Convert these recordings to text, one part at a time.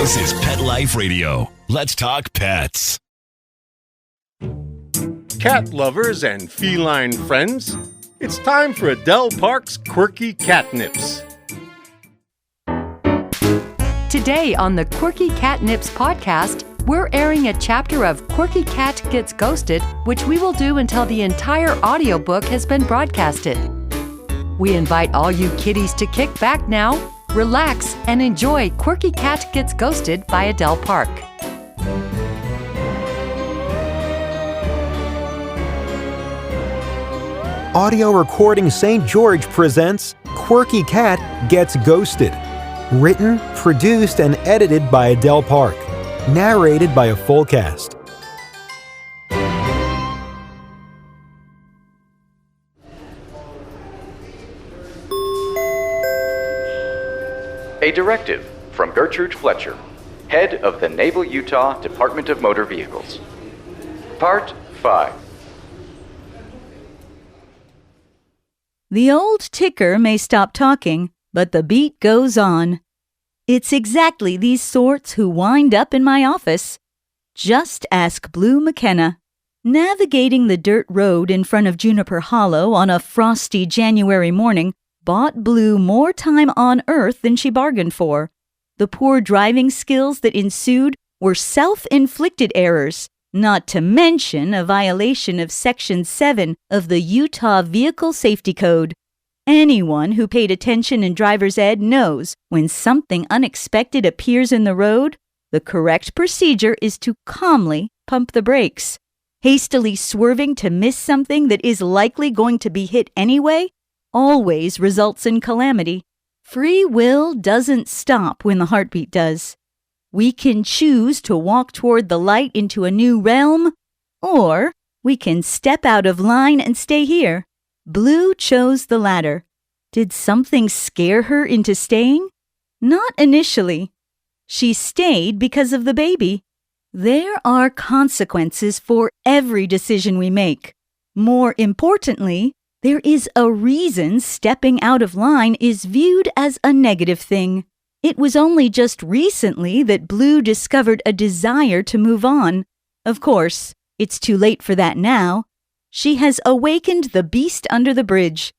This is Pet Life Radio. Let's talk pets. Cat lovers and feline friends, it's time for Adele Park's Quirky Cat Nips. Today on the Quirky Cat Nips Podcast, we're airing a chapter of Quirky Cat Gets Ghosted, which we will do until the entire audiobook has been broadcasted. We invite all you kitties to kick back now, relax, and enjoy Quirky Cat Gets Ghosted by Adele Park. Audio Recording St. George presents Quirky Cat Gets Ghosted. Written, produced, and edited by Adele Park. Narrated by a full cast. A directive from Gertrude Fletcher, head of the Naval Utah Department of Motor Vehicles. Part 5. The old ticker may stop talking, but the beat goes on. It's exactly these sorts who wind up in my office. Just ask Blue McKenna. Navigating the dirt road in front of Juniper Hollow on a frosty January morning bought Blue more time on Earth than she bargained for. The poor driving skills that ensued were self-inflicted errors, not to mention a violation of Section 7 of the Utah Vehicle Safety Code. Anyone who paid attention in driver's ed knows when something unexpected appears in the road, the correct procedure is to calmly pump the brakes. Hastily swerving to miss something that is likely going to be hit anyway always results in calamity. Free will doesn't stop when the heartbeat does. We can choose to walk toward the light into a new realm, or we can step out of line and stay here. Blue chose the latter. Did something scare her into staying? Not initially. She stayed because of the baby. There are consequences for every decision we make. More importantly, there is a reason stepping out of line is viewed as a negative thing. It was only just recently that Blue discovered a desire to move on. Of course, it's too late for that now. She has awakened the beast under the bridge.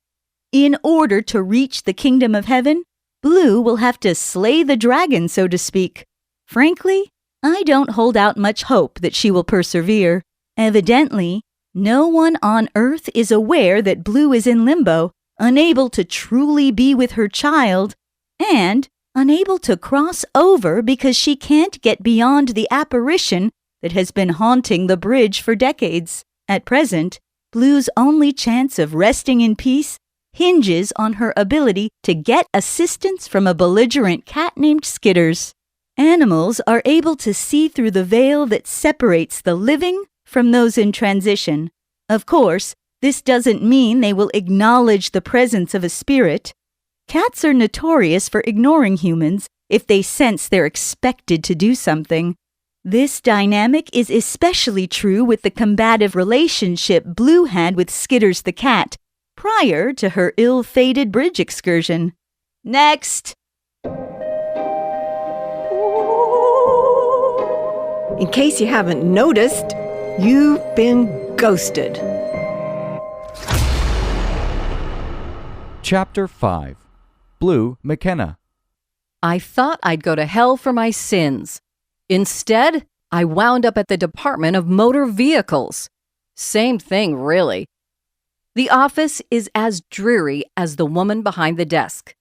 In order to reach the kingdom of heaven, Blue will have to slay the dragon, so to speak. Frankly, I don't hold out much hope that she will persevere. Evidently, no one on Earth is aware that Blue is in limbo, unable to truly be with her child, and unable to cross over because she can't get beyond the apparition that has been haunting the bridge for decades. At present, Blue's only chance of resting in peace hinges on her ability to get assistance from a belligerent cat named Skitters. Animals are able to see through the veil that separates the living from those in transition. Of course, this doesn't mean they will acknowledge the presence of a spirit. Cats are notorious for ignoring humans if they sense they're expected to do something. This dynamic is especially true with the combative relationship Blue had with Skitters the Cat prior to her ill-fated bridge excursion. Next! In case you haven't noticed, you've been ghosted. Chapter 5. Blue McKenna. I thought I'd go to hell for my sins. Instead, I wound up at the Department of Motor Vehicles. Same thing, really. The office is as dreary as the woman behind the desk.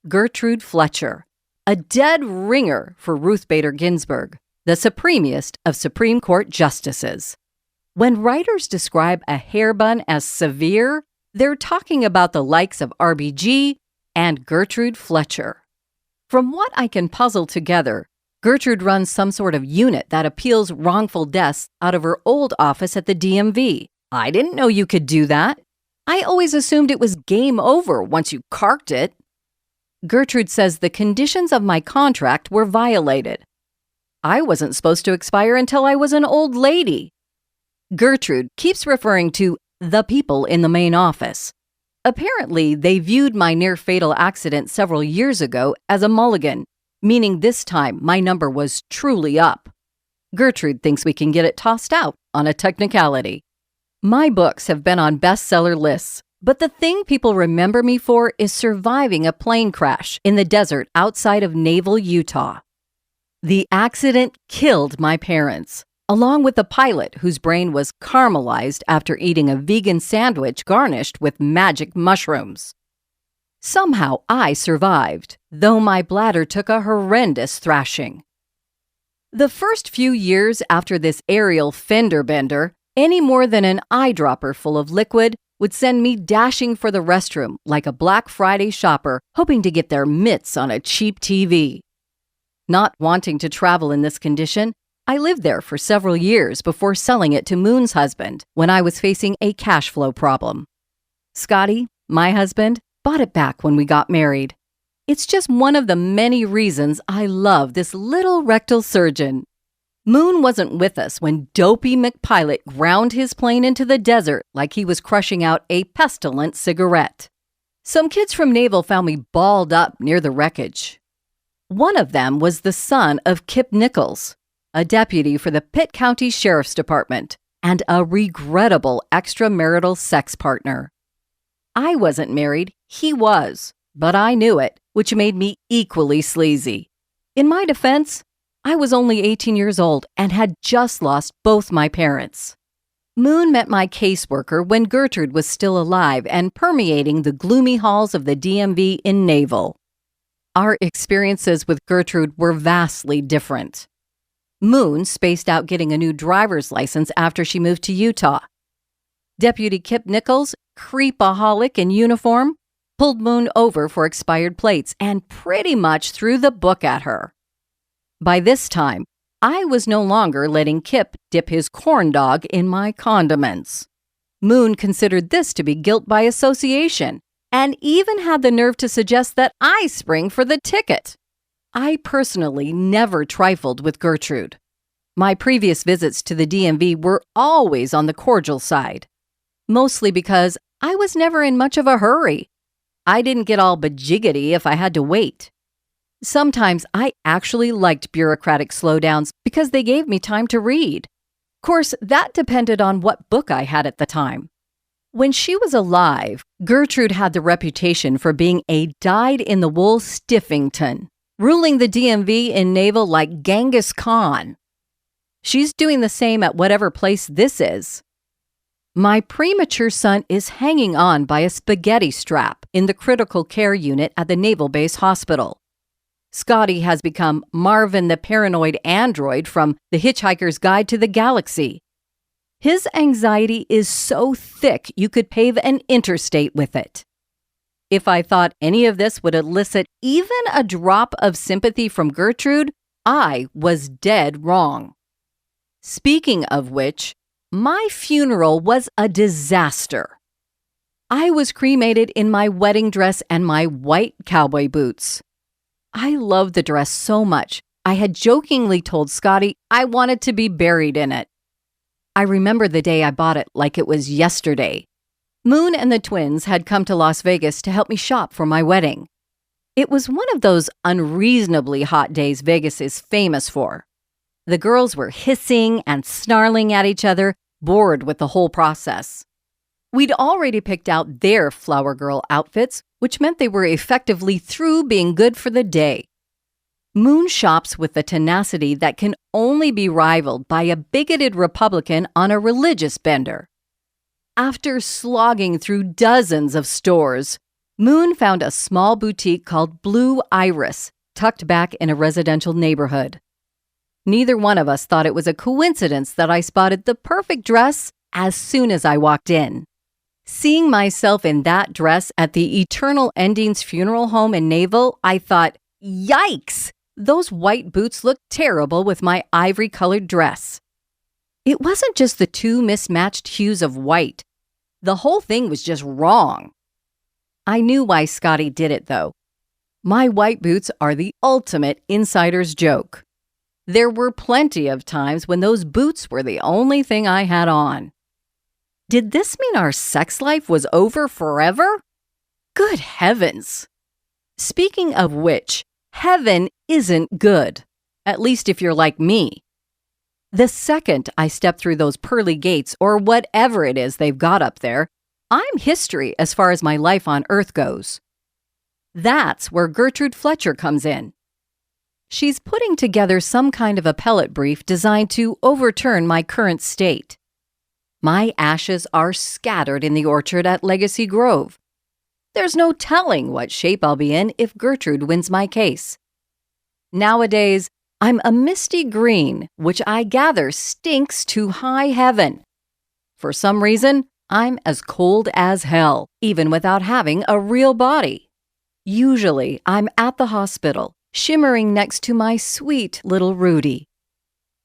Gertrude Fletcher, a dead ringer for Ruth Bader Ginsburg, the supremest of Supreme Court justices. When writers describe a hair bun as severe, they're talking about the likes of RBG and Gertrude Fletcher. From what I can puzzle together, Gertrude runs some sort of unit that appeals wrongful deaths out of her old office at the DMV. I didn't know you could do that. I always assumed it was game over once you carked it. Gertrude says the conditions of my contract were violated. I wasn't supposed to expire until I was an old lady. Gertrude keeps referring to the people in the main office. Apparently, they viewed my near-fatal accident several years ago as a mulligan. meaning this time my number was truly up. Gertrude thinks we can get it tossed out on a technicality. My books have been on bestseller lists, but the thing people remember me for is surviving a plane crash in the desert outside of Naval, Utah. The accident killed my parents, along with the pilot whose brain was caramelized after eating a vegan sandwich garnished with magic mushrooms. Somehow I survived, though my bladder took a horrendous thrashing. The first few years after this aerial fender bender, any more than an eyedropper full of liquid would send me dashing for the restroom like a Black Friday shopper hoping to get their mitts on a cheap TV. Not wanting to travel in this condition, I lived there for several years before selling it to Moon's husband when I was facing a cash flow problem. Scotty, my husband, bought it back when we got married. It's just one of the many reasons I love this little rectal surgeon. Moon wasn't with us when dopey McPilot ground his plane into the desert like he was crushing out a pestilent cigarette. Some kids from Naval found me balled up near the wreckage. One of them was the son of Kip Nichols, a deputy for the Pitt County Sheriff's Department, and a regrettable extramarital sex partner. I wasn't married, he was, but I knew it, which made me equally sleazy. In my defense, I was only 18 years old and had just lost both my parents. Moon met my caseworker when Gertrude was still alive and permeating the gloomy halls of the DMV in Naval. Our experiences with Gertrude were vastly different. Moon spaced out getting a new driver's license after she moved to Utah. Deputy Kip Nichols, creepaholic in uniform, pulled Moon over for expired plates and pretty much threw the book at her. By this time, I was no longer letting Kip dip his corn dog in my condiments. Moon considered this to be guilt by association and even had the nerve to suggest that I spring for the ticket. I personally never trifled with Gertrude. My previous visits to the DMV were always on the cordial side, mostly because I was never in much of a hurry. I didn't get all bajiggity if I had to wait. Sometimes I actually liked bureaucratic slowdowns because they gave me time to read. Of course, that depended on what book I had at the time. When she was alive, Gertrude had the reputation for being a dyed-in-the-wool Stiffington, ruling the DMV in Naval like Genghis Khan. She's doing the same at whatever place this is. My premature son is hanging on by a spaghetti strap in the critical care unit at the Naval Base Hospital. Scotty has become Marvin the paranoid android from The Hitchhiker's Guide to the Galaxy. His anxiety is so thick you could pave an interstate with it. If I thought any of this would elicit even a drop of sympathy from Gertrude, I was dead wrong. Speaking of which, my funeral was a disaster. I was cremated in my wedding dress and my white cowboy boots. I loved the dress so much, I had jokingly told Scotty I wanted to be buried in it. I remember the day I bought it like it was yesterday. Moon and the twins had come to Las Vegas to help me shop for my wedding. It was one of those unreasonably hot days Vegas is famous for. The girls were hissing and snarling at each other, bored with the whole process. We'd already picked out their flower girl outfits, which meant they were effectively through being good for the day. Moon shops with the tenacity that can only be rivaled by a bigoted Republican on a religious bender. After slogging through dozens of stores, Moon found a small boutique called Blue Iris, tucked back in a residential neighborhood. Neither one of us thought it was a coincidence that I spotted the perfect dress as soon as I walked in. Seeing myself in that dress at the Eternal Endings Funeral Home in Naval, I thought, yikes! Those white boots look terrible with my ivory-colored dress. It wasn't just the two mismatched hues of white. The whole thing was just wrong. I knew why Scotty did it, though. My white boots are the ultimate insider's joke. There were plenty of times when those boots were the only thing I had on. Did this mean our sex life was over forever? Good heavens! Speaking of which, heaven isn't good, at least if you're like me. The second I step through those pearly gates or whatever it is they've got up there, I'm history as far as my life on Earth goes. That's where Gertrude Fletcher comes in. She's putting together some kind of appellate brief designed to overturn my current state. My ashes are scattered in the orchard at Legacy Grove. There's no telling what shape I'll be in if Gertrude wins my case. Nowadays, I'm a misty green, which I gather stinks to high heaven. For some reason, I'm as cold as hell, even without having a real body. Usually, I'm at the hospital, shimmering next to my sweet little Rudy.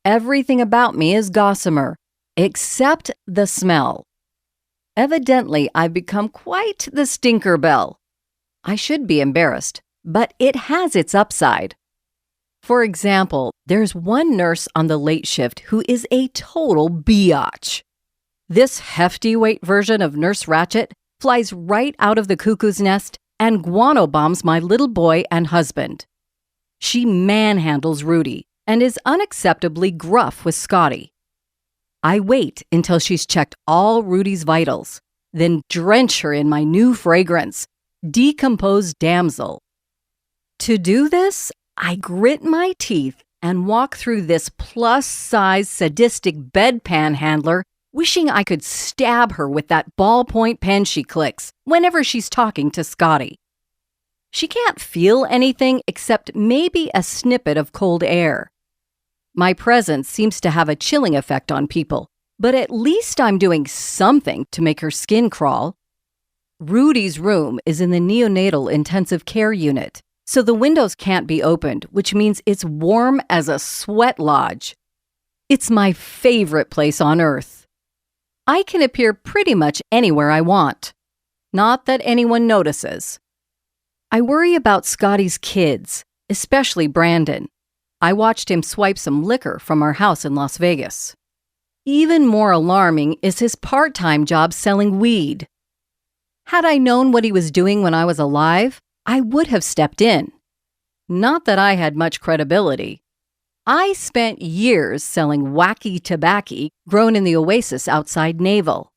Everything about me is gossamer, except the smell. Evidently, I've become quite the stinker bell. I should be embarrassed, but it has its upside. For example, there's one nurse on the late shift who is a total biatch. This hefty weight version of Nurse Ratchet flies right out of the cuckoo's nest and guano bombs my little boy and husband. She manhandles Rudy and is unacceptably gruff with Scotty. I wait until she's checked all Rudy's vitals, then drench her in my new fragrance, Decomposed Damsel. To do this, I grit my teeth and walk through this plus-size sadistic bedpan handler, wishing I could stab her with that ballpoint pen she clicks whenever she's talking to Scotty. She can't feel anything except maybe a snippet of cold air. My presence seems to have a chilling effect on people, but at least I'm doing something to make her skin crawl. Rudy's room is in the neonatal intensive care unit, so the windows can't be opened, which means it's warm as a sweat lodge. It's my favorite place on Earth. I can appear pretty much anywhere I want. Not that anyone notices. I worry about Scotty's kids, especially Brandon. I watched him swipe some liquor from our house in Las Vegas. Even more alarming is his part-time job selling weed. Had I known what he was doing when I was alive, I would have stepped in. Not that I had much credibility. I spent years selling wacky tobacco grown in the oasis outside Naval.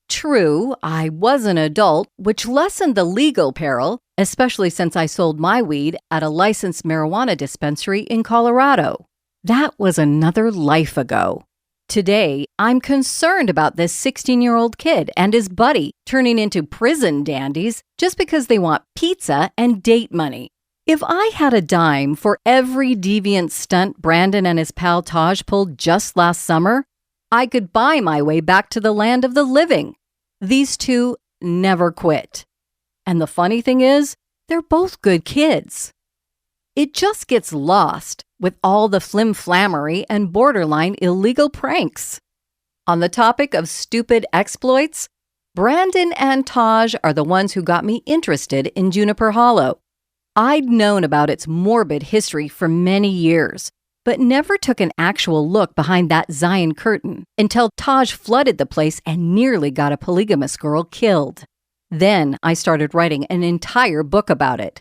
True, I was an adult, which lessened the legal peril, especially since I sold my weed at a licensed marijuana dispensary in Colorado. That was another life ago. Today, I'm concerned about this 16-year-old kid and his buddy turning into prison dandies just because they want pizza and date money. If I had a dime for every deviant stunt Brandon and his pal Taj pulled just last summer, I could buy my way back to the land of the living. These two never quit. And the funny thing is, they're both good kids. It just gets lost with all the flim-flammery and borderline illegal pranks. On the topic of stupid exploits, Brandon and Taj are the ones who got me interested in Juniper Hollow. I'd known about its morbid history for many years, but never took an actual look behind that Zion curtain until Taj flooded the place and nearly got a polygamous girl killed. Then I started writing an entire book about it.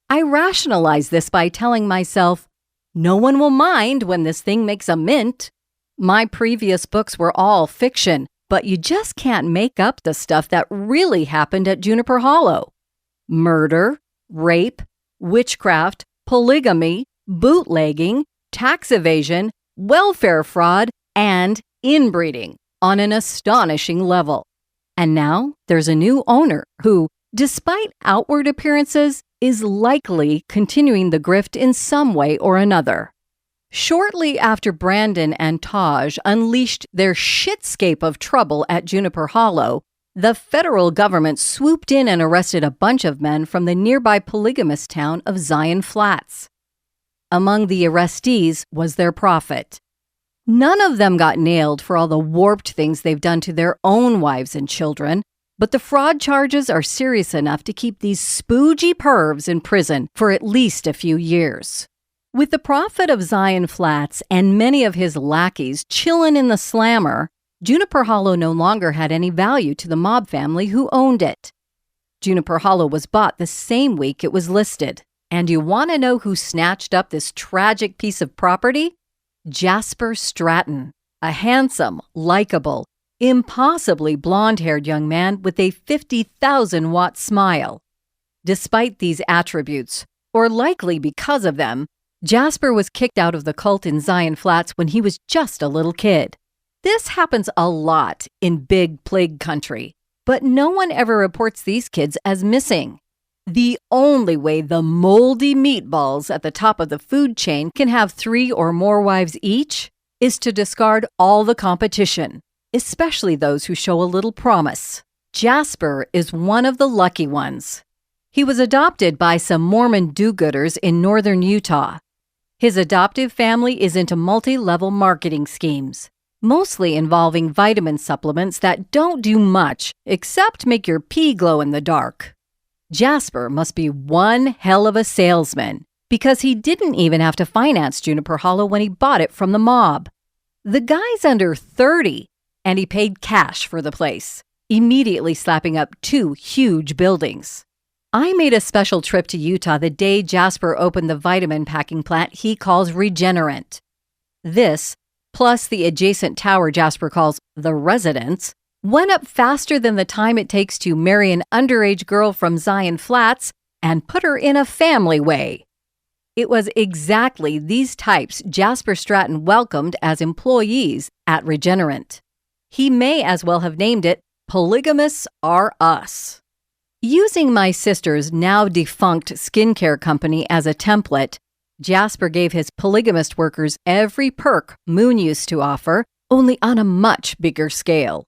I rationalized this by telling myself, no one will mind when this thing makes a mint. My previous books were all fiction, but you just can't make up the stuff that really happened at Juniper Hollow. Murder, rape, witchcraft, polygamy, bootlegging, tax evasion, welfare fraud, and inbreeding on an astonishing level. And now there's a new owner who, despite outward appearances, is likely continuing the grift in some way or another. Shortly after Brandon and Taj unleashed their shitscape of trouble at Juniper Hollow, the federal government swooped in and arrested a bunch of men from the nearby polygamous town of Zion Flats. Among the arrestees was their prophet. None of them got nailed for all the warped things they've done to their own wives and children, but the fraud charges are serious enough to keep these spoogy pervs in prison for at least a few years. With the prophet of Zion Flats and many of his lackeys chillin' in the slammer, Juniper Hollow no longer had any value to the mob family who owned it. Juniper Hollow was bought the same week it was listed. And you want to know who snatched up this tragic piece of property? Jasper Stratton, a handsome, likable, impossibly blonde-haired young man with a 50,000-watt smile. Despite these attributes, or likely because of them, Jasper was kicked out of the cult in Zion Flats when he was just a little kid. This happens a lot in big plague country, but no one ever reports these kids as missing. The only way the moldy meatballs at the top of the food chain can have 3 or more wives each is to discard all the competition, especially those who show a little promise. Jasper is one of the lucky ones. He was adopted by some Mormon do-gooders in northern Utah. His adoptive family is into multi-level marketing schemes, mostly involving vitamin supplements that don't do much except make your pee glow in the dark. Jasper must be one hell of a salesman because he didn't even have to finance Juniper Hollow when he bought it from the mob. The guy's under 30, and he paid cash for the place, immediately slapping up 2 huge buildings. I made a special trip to Utah the day Jasper opened the vitamin packing plant he calls Regenerant. This, plus the adjacent tower Jasper calls the Residence, went up faster than the time it takes to marry an underage girl from Zion Flats and put her in a family way. It was exactly these types Jasper Stratton welcomed as employees at Regenerant. He may as well have named it Polygamists Are Us. Using my sister's now defunct skincare company as a template, Jasper gave his polygamist workers every perk Moon used to offer, only on a much bigger scale.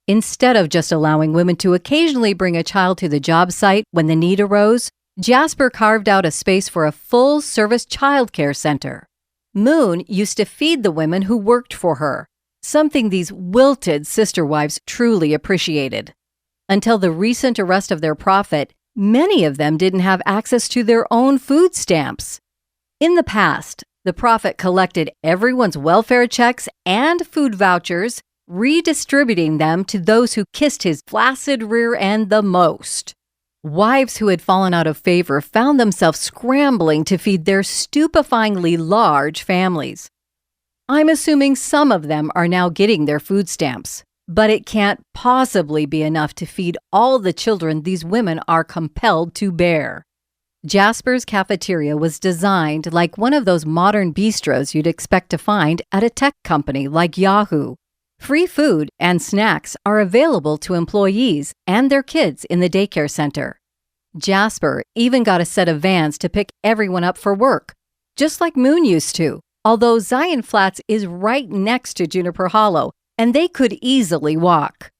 Instead of just allowing women to occasionally bring a child to the job site when the need arose, Jasper carved out a space for a full-service childcare center. Moon used to feed the women who worked for her, something these wilted sister wives truly appreciated. Until the recent arrest of their prophet, many of them didn't have access to their own food stamps. In the past, the prophet collected everyone's welfare checks and food vouchers, redistributing them to those who kissed his flaccid rear end the most. Wives who had fallen out of favor found themselves scrambling to feed their stupefyingly large families. I'm assuming some of them are now getting their food stamps, but it can't possibly be enough to feed all the children these women are compelled to bear. Jasper's cafeteria was designed like one of those modern bistros you'd expect to find at a tech company like Yahoo. Free food and snacks are available to employees and their kids in the daycare center. Jasper even got a set of vans to pick everyone up for work, just like Moon used to, although Zion Flats is right next to Juniper Hollow, and they could easily walk.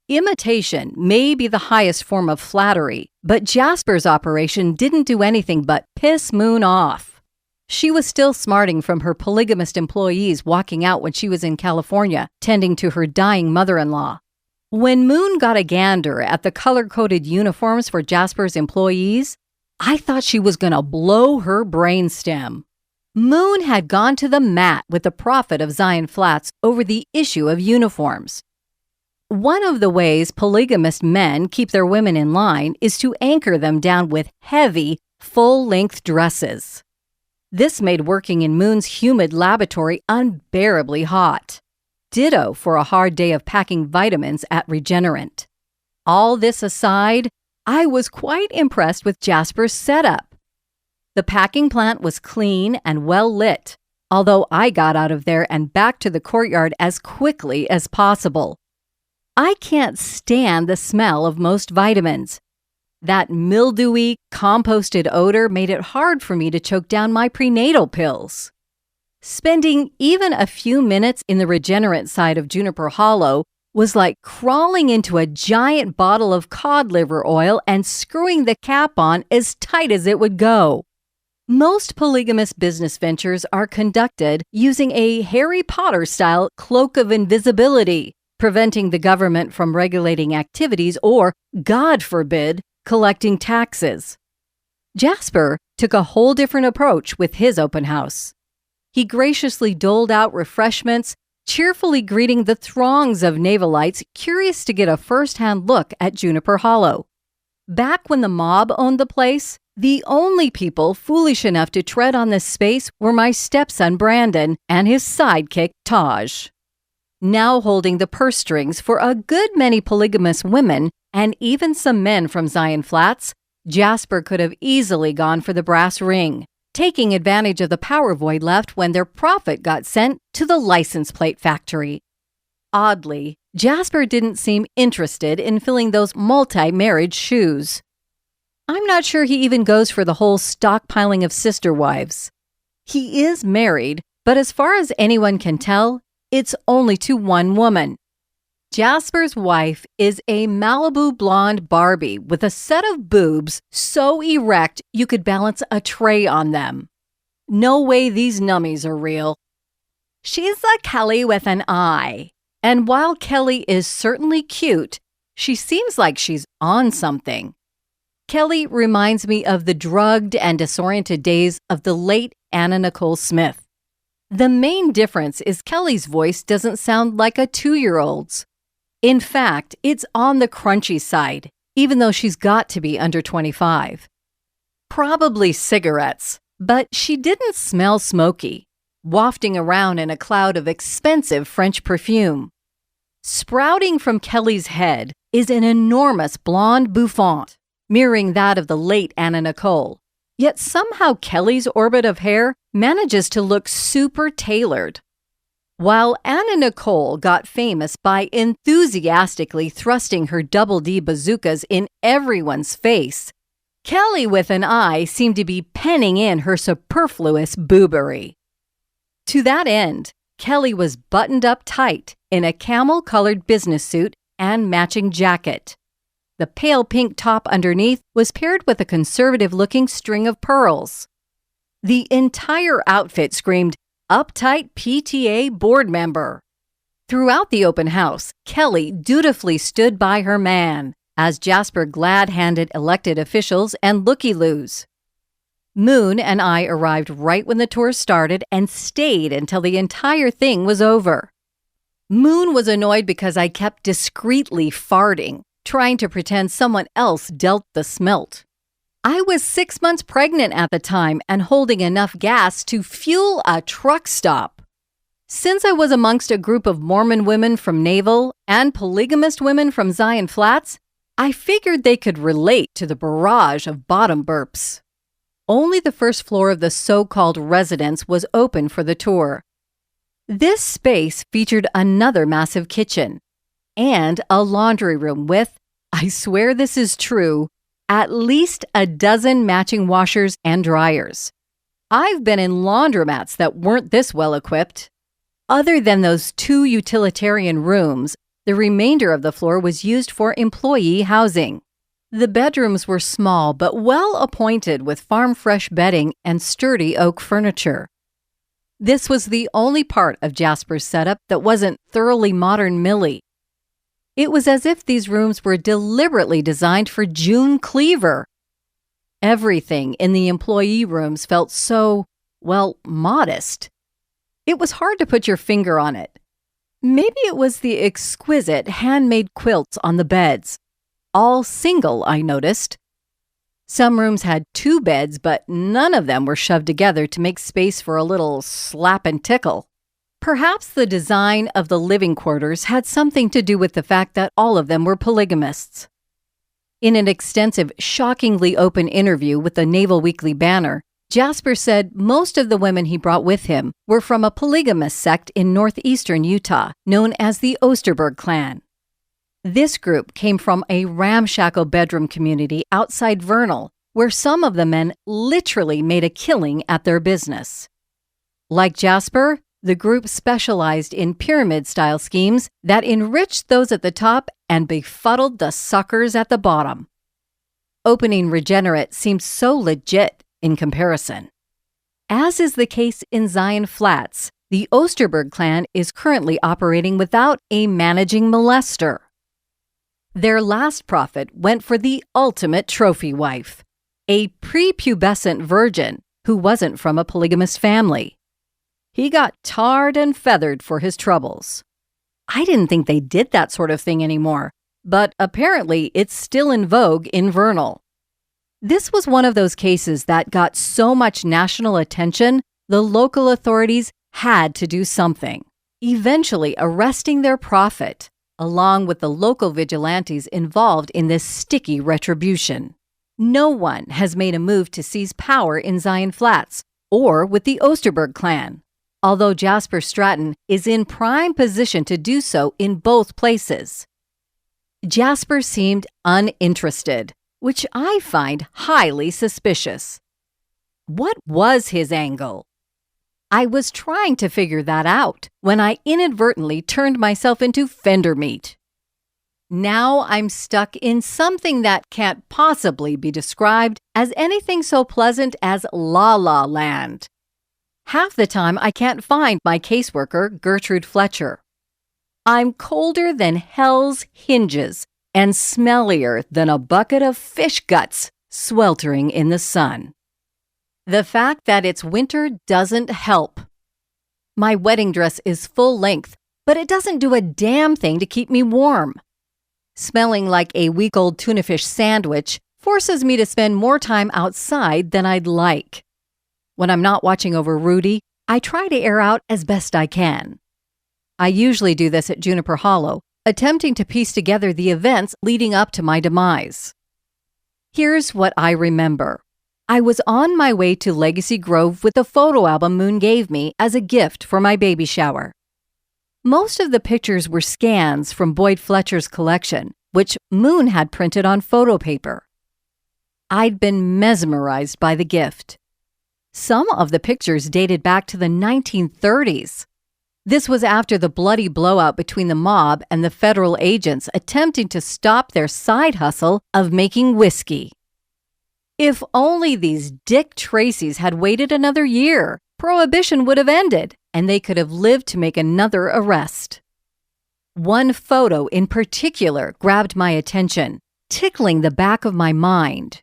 Imitation may be the highest form of flattery, but Jasper's operation didn't do anything but piss Moon off. She was still smarting from her polygamist employees walking out when she was in California, tending to her dying mother-in-law. When Moon got a gander at the color-coded uniforms for Jasper's employees, I thought she was going to blow her brainstem. Moon had gone to the mat with the prophet of Zion Flats over the issue of uniforms. One of the ways polygamist men keep their women in line is to anchor them down with heavy, full-length dresses. This made working in Moon's humid laboratory unbearably hot. Ditto for a hard day of packing vitamins at Regenerant. All this aside, I was quite impressed with Jasper's setup. The packing plant was clean and well lit, although I got out of there and back to the courtyard as quickly as possible. I can't stand the smell of most vitamins. That mildewy, composted odor made it hard for me to choke down my prenatal pills. Spending even a few minutes in the Regenerant side of Juniper Hollow was like crawling into a giant bottle of cod liver oil and screwing the cap on as tight as it would go. Most polygamous business ventures are conducted using a Harry Potter-style cloak of invisibility, preventing the government from regulating activities or, God forbid, collecting taxes. Jasper took a whole different approach with his open house. He graciously doled out refreshments, cheerfully greeting the throngs of Navalites curious to get a first-hand look at Juniper Hollow. Back when the mob owned the place, The only people foolish enough to tread on this space were my stepson Brandon and his sidekick Taj. Now holding the purse strings for a good many polygamous women and even some men from Zion Flats, Jasper could have easily gone for the brass ring, taking advantage of the power void left when their profit got sent to the license plate factory. Oddly, Jasper didn't seem interested in filling those multi-marriage shoes. I'm not sure he even goes for the whole stockpiling of sister wives. He is married, but as far as anyone can tell, it's only to one woman. Jasper's wife is a Malibu blonde Barbie with a set of boobs so erect you could balance a tray on them. No way these nummies are real. She's a Kelly with an eye. And while Kelly is certainly cute, she seems like she's on something. Kelly reminds me of the drugged and disoriented days of the late Anna Nicole Smith. The main difference is Kelly's voice doesn't sound like a 2-year-old's. In fact, it's on the crunchy side, even though she's got to be under 25. Probably cigarettes, but she didn't smell smoky, wafting around in a cloud of expensive French perfume. Sprouting from Kelly's head is an enormous blonde bouffant, mirroring that of the late Anna Nicole. Yet somehow Kelly's orbit of hair manages to look super tailored. While Anna Nicole got famous by enthusiastically thrusting her double D bazookas in everyone's face, Kelly with an eye seemed to be penning in her superfluous boobery. To that end, Kelly was buttoned up tight in a camel-colored business suit and matching jacket. The pale pink top underneath was paired with a conservative-looking string of pearls. The entire outfit screamed, "Uptight PTA board member." Throughout the open house, Kelly dutifully stood by her man, as Jasper glad-handed elected officials and looky-loos. Moon and I arrived right when the tour started and stayed until the entire thing was over. Moon was annoyed because I kept discreetly farting, trying to pretend someone else dealt the smelt. I was 6 months pregnant at the time and holding enough gas to fuel a truck stop. Since I was amongst a group of Mormon women from Naval and polygamist women from Zion Flats, I figured they could relate to the barrage of bottom burps. Only the first floor of the so-called residence was open for the tour. This space featured another massive kitchen and a laundry room with, I swear this is true, at least a dozen matching washers and dryers. I've been in laundromats that weren't this well equipped. Other than those 2 utilitarian rooms, the remainder of the floor was used for employee housing. The bedrooms were small but well appointed with farm-fresh bedding and sturdy oak furniture. This was the only part of Jasper's setup that wasn't thoroughly modern Millie. It was as if these rooms were deliberately designed for June Cleaver. Everything in the employee rooms felt so, modest. It was hard to put your finger on it. Maybe it was the exquisite handmade quilts on the beds. All single, I noticed. Some rooms had 2 beds, but none of them were shoved together to make space for a little slap and tickle. Perhaps the design of the living quarters had something to do with the fact that all of them were polygamists. In an extensive, shockingly open interview with the Naval Weekly Banner, Jasper said most of the women he brought with him were from a polygamous sect in northeastern Utah known as the Osterberg clan. This group came from a ramshackle bedroom community outside Vernal, where some of the men literally made a killing at their business. Like Jasper, the group specialized in pyramid-style schemes that enriched those at the top and befuddled the suckers at the bottom. Opening Regenerate seemed so legit in comparison. As is the case in Zion Flats, the Osterberg clan is currently operating without a managing molester. Their last profit went for the ultimate trophy wife, a prepubescent virgin who wasn't from a polygamous family. He got tarred and feathered for his troubles. I didn't think they did that sort of thing anymore, but apparently it's still in vogue in Vernal. This was one of those cases that got so much national attention, the local authorities had to do something, eventually arresting their prophet, along with the local vigilantes involved in this sticky retribution. No one has made a move to seize power in Zion Flats or with the Osterberg clan, although Jasper Stratton is in prime position to do so in both places. Jasper seemed uninterested, which I find highly suspicious. What was his angle? I was trying to figure that out when I inadvertently turned myself into fender meat. Now I'm stuck in something that can't possibly be described as anything so pleasant as La La Land. Half the time I can't find my caseworker, Gertrude Fletcher. I'm colder than hell's hinges and smellier than a bucket of fish guts sweltering in the sun. The fact that it's winter doesn't help. My wedding dress is full length, but it doesn't do a damn thing to keep me warm. Smelling like a week-old tuna fish sandwich forces me to spend more time outside than I'd like. When I'm not watching over Rudy, I try to air out as best I can. I usually do this at Juniper Hollow, attempting to piece together the events leading up to my demise. Here's what I remember. I was on my way to Legacy Grove with the photo album Moon gave me as a gift for my baby shower. Most of the pictures were scans from Boyd Fletcher's collection, which Moon had printed on photo paper. I'd been mesmerized by the gift. Some of the pictures dated back to the 1930s. This was after the bloody blowout between the mob and the federal agents attempting to stop their side hustle of making whiskey. If only these Dick Tracys had waited another year, Prohibition would have ended, and they could have lived to make another arrest. One photo in particular grabbed my attention, tickling the back of my mind.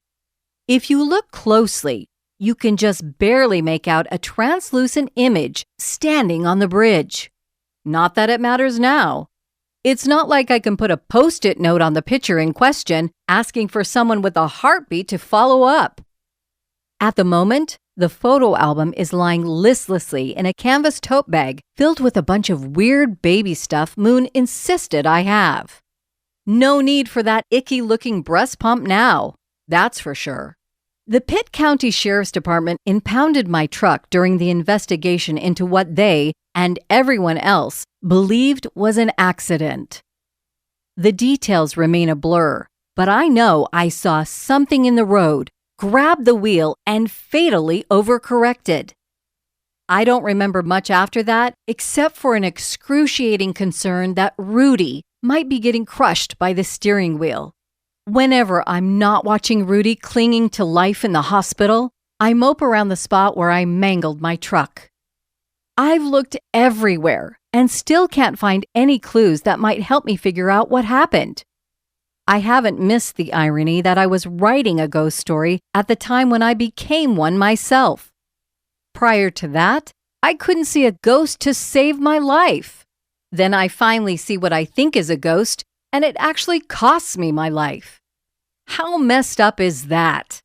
If you look closely, you can just barely make out a translucent image standing on the bridge. Not that it matters now. It's not like I can put a Post-it note on the picture in question asking for someone with a heartbeat to follow up. At the moment, the photo album is lying listlessly in a canvas tote bag filled with a bunch of weird baby stuff Moon insisted I have. No need for that icky-looking breast pump now, that's for sure. The Pitt County Sheriff's Department impounded my truck during the investigation into what they, and everyone else, believed was an accident. The details remain a blur, but I know I saw something in the road, grabbed the wheel, and fatally overcorrected. I don't remember much after that, except for an excruciating concern that Rudy might be getting crushed by the steering wheel. Whenever I'm not watching Rudy clinging to life in the hospital, I mope around the spot where I mangled my truck. I've looked everywhere and still can't find any clues that might help me figure out what happened. I haven't missed the irony that I was writing a ghost story at the time when I became one myself. Prior to that, I couldn't see a ghost to save my life. Then I finally see what I think is a ghost, and it actually costs me my life. How messed up is that?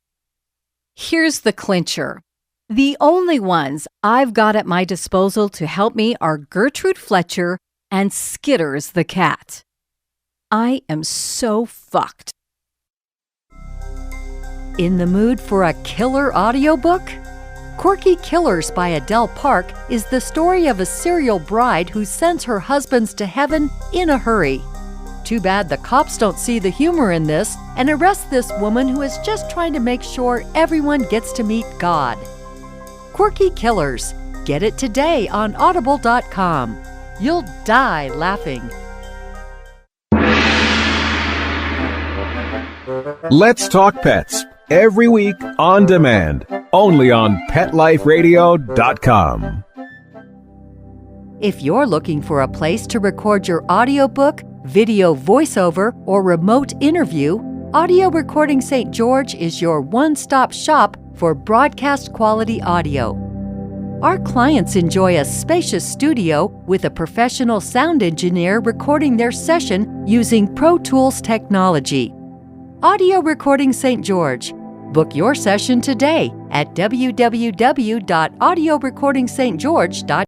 Here's the clincher. The only ones I've got at my disposal to help me are Gertrude Fletcher and Skitters the Cat. I am so fucked. In the mood for a killer audiobook? Quirky Killers by Adele Park is the story of a serial bride who sends her husbands to heaven in a hurry. Too bad the cops don't see the humor in this and arrest this woman who is just trying to make sure everyone gets to meet God. Quirky Killers. Get it today on audible.com. You'll die laughing. Let's Talk Pets. Every week on demand. Only on PetLifeRadio.com. If you're looking for a place to record your audiobook, video voiceover, or remote interview, Audio Recording St. George is your one-stop shop for broadcast quality audio. Our clients enjoy a spacious studio with a professional sound engineer recording their session using Pro Tools technology. Audio Recording St. George. Book your session today at www.audiorecordingstgeorge.com.